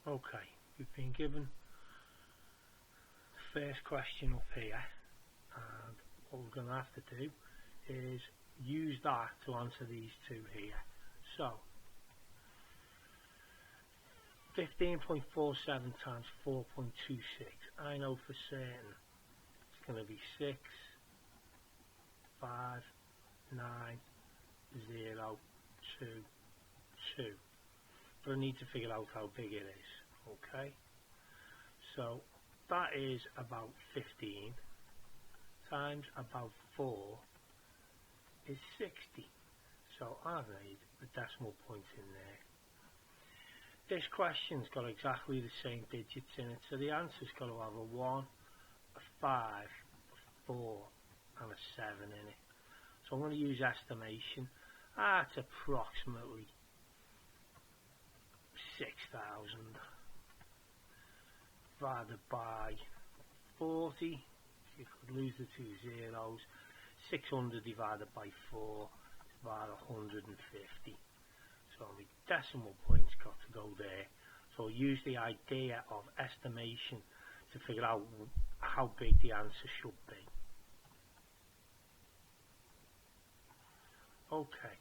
Okay, we've been given the first question up here, and what we're going to have to do is use that to answer these two here. So 15.47 times 4.26, I know for certain it's going to be 6, 5, 9, 0, 2, 2. But I need to figure out how big it is. Okay, so that is about 15 times about 4 is 60. So I need the decimal point in there. This question's got exactly the same digits in it, so the answer's got to have a 1, a 5, a 4 and a 7 in it. So I'm going to use estimation. It's approximately 6,000 divided by 40. You could lose the 2 zeros. 600 divided by 4 is about 150. So the decimal point's got to go there. So I'll use the idea of estimation to figure out how big the answer should be. Okay.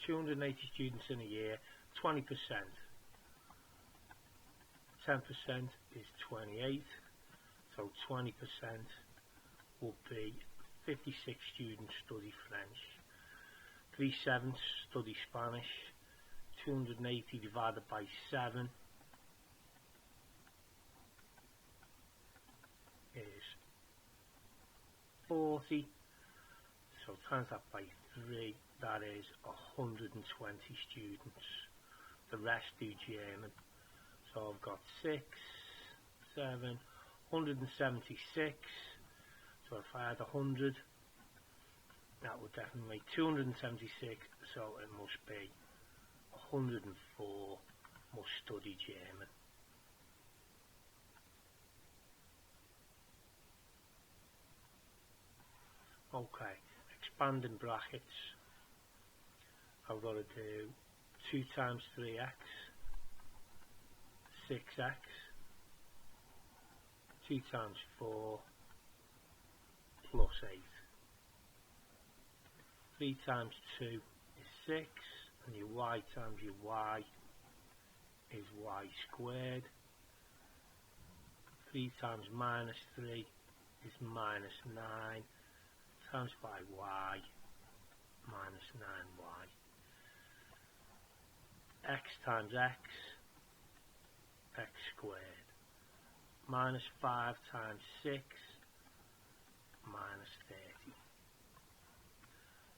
280 students in a year, 20%. 10% is 28, so 20% will be 56 students study French, 3/7 study Spanish, 280 divided by 7 is 40, so times that by 3, that is 120 students. The rest do German. So I've got 6, 7, 176. So if I had 100, that would definitely make 276. So it must be 104 must study German. Okay, expanding brackets. I've got to do 2 times 3x, 6x, 2 times 4 plus 8. 3 times 2 is 6, and your y times your y is y squared. 3 times minus 3 is minus 9, times by y, minus 9y. X times x, x squared. Minus 5 times 6, minus 30.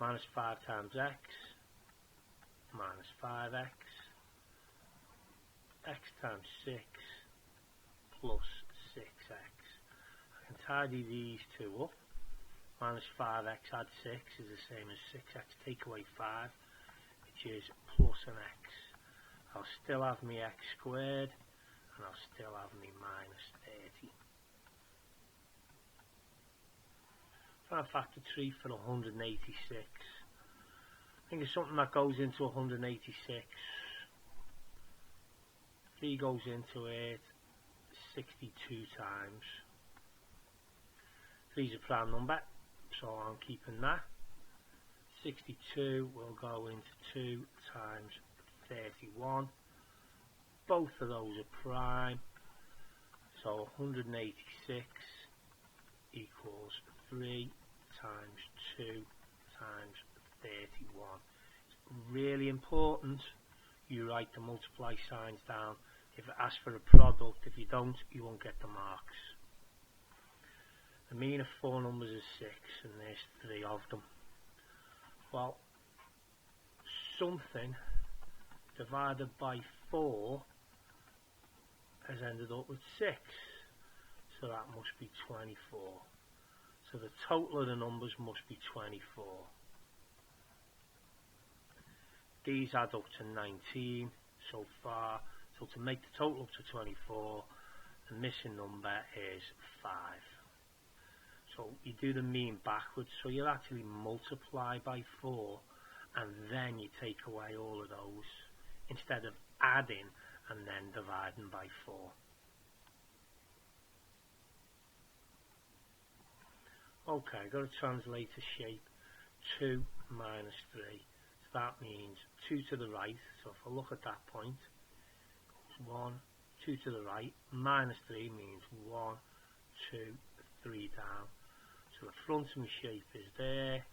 Minus 5 times x, minus 5x. X times 6, plus 6x. I can tidy these two up. Minus 5x add 6 is the same as 6x take away 5, which is plus an x. I'll still have my x squared, and I'll still have my minus 30. Try and factor 3 for 186. I think it's something that goes into 186. 3 goes into it 62 times. 3 is a prime number, so I'm keeping that. 62 will go into 2 times 31. Both of those are prime, so 186 equals 3 times 2 times 31. It's really important you write the multiply signs down if it asks for a product. If you don't, you won't get the marks. The mean of 4 numbers is 6, and there's 3 of them. Well, something divided by 4 has ended up with 6, so that must be 24. So the total of the numbers must be 24. These add up to 19 so far, so to make the total up to 24, the missing number is 5. So you do the mean backwards, so you'll actually multiply by 4 and then you take away all of those instead of adding and then dividing by 4. Okay, I've got to translate a shape 2 minus 3. So that means 2 to the right. So if I look at that point, 1, 2 to the right, minus 3 means 1, 2, 3 down. So the front of my shape is there.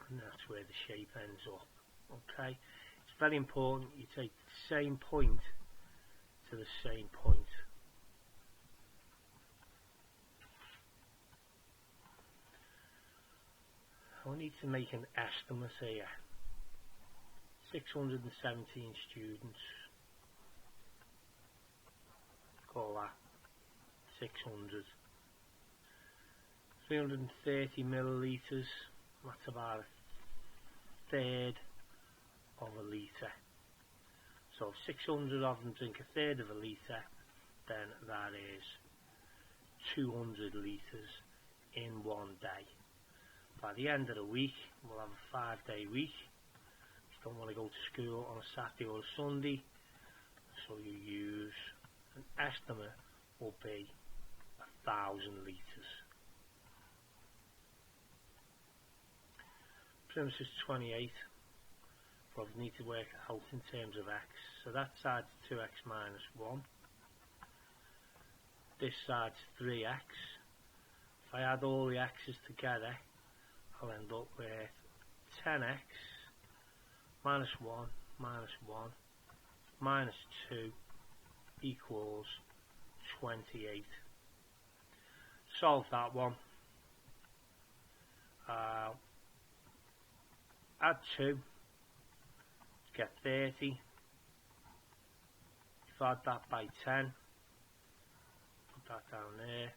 And that's where the shape ends up. Okay, it's very important you take the same point to the same point. I need to make an estimate here. 617 students. Call that 600. 330 millilitres. That's about a third of a litre. So if 600 of them drink a third of a litre, then that is 200 litres in one day. By the end of the week, we'll have a 5-day week. You don't want to go to school on a Saturday or a Sunday, so you use an estimate will be 1,000 litres. Premise is 28, but we need to work it out in terms of x. So that side's 2x minus 1. This side's 3x. If I add all the x's together, I'll end up with 10x minus 1 minus 1 minus 2 equals 28. Solve that one. Add 2, get 30. Divide that by 10. Put that down there.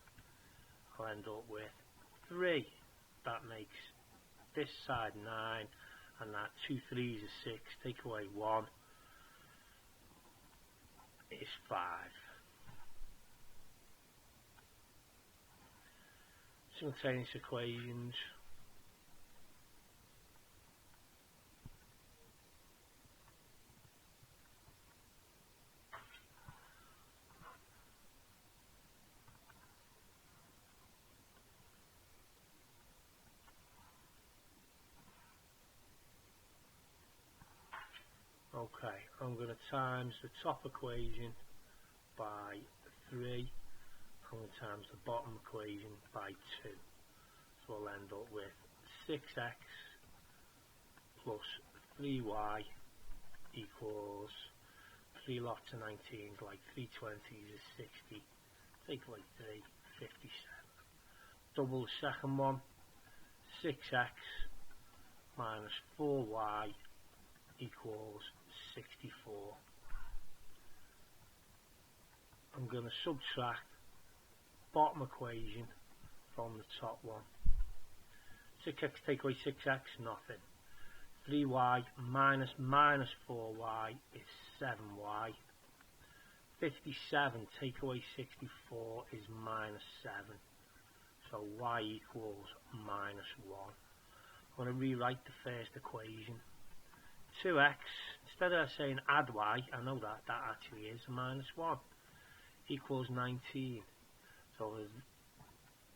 I'll end up with 3. That makes this side 9, and that 2 3s is 6. Take away 1 is 5. Simultaneous equations. Okay, I'm going to times the top equation by 3. I'm going to times the bottom equation by 2. So I'll end up with 6x plus 3y equals 3 lots of 19s, like 3 20s is 60. Take away 3, 57. Double the second one, 6x minus 4y equals 64. I'm going to subtract bottom equation from the top one. 6x take away 6x, nothing. 3y minus 4y is 7y. 57 take away 64 is minus 7. So y equals minus 1. I'm going to rewrite the first equation. 2x, instead of saying add y, I know that actually is minus 1, equals 19. So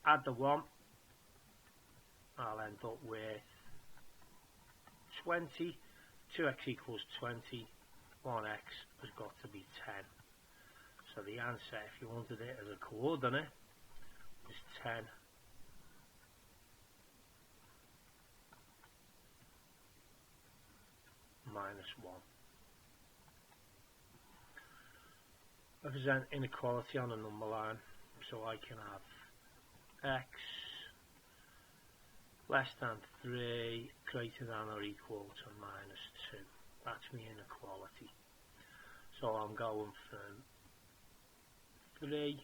add the 1, I'll end up with 20. 2x equals 20, 1x has got to be 10. So the answer, if you wanted it as a coordinate, is 10. Minus 1. Represent inequality on a number line, so I can have x less than 3 greater than or equal to minus 2. That's my inequality. So I'm going from 3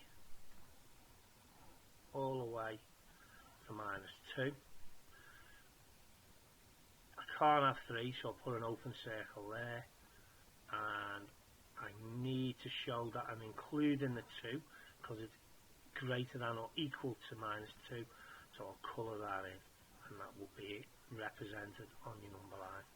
all the way to minus 2. Can't have 3, so I'll put an open circle there, and I need to show that I'm including the 2 because it's greater than or equal to minus 2, So I'll colour that in, and that will be represented on your number line.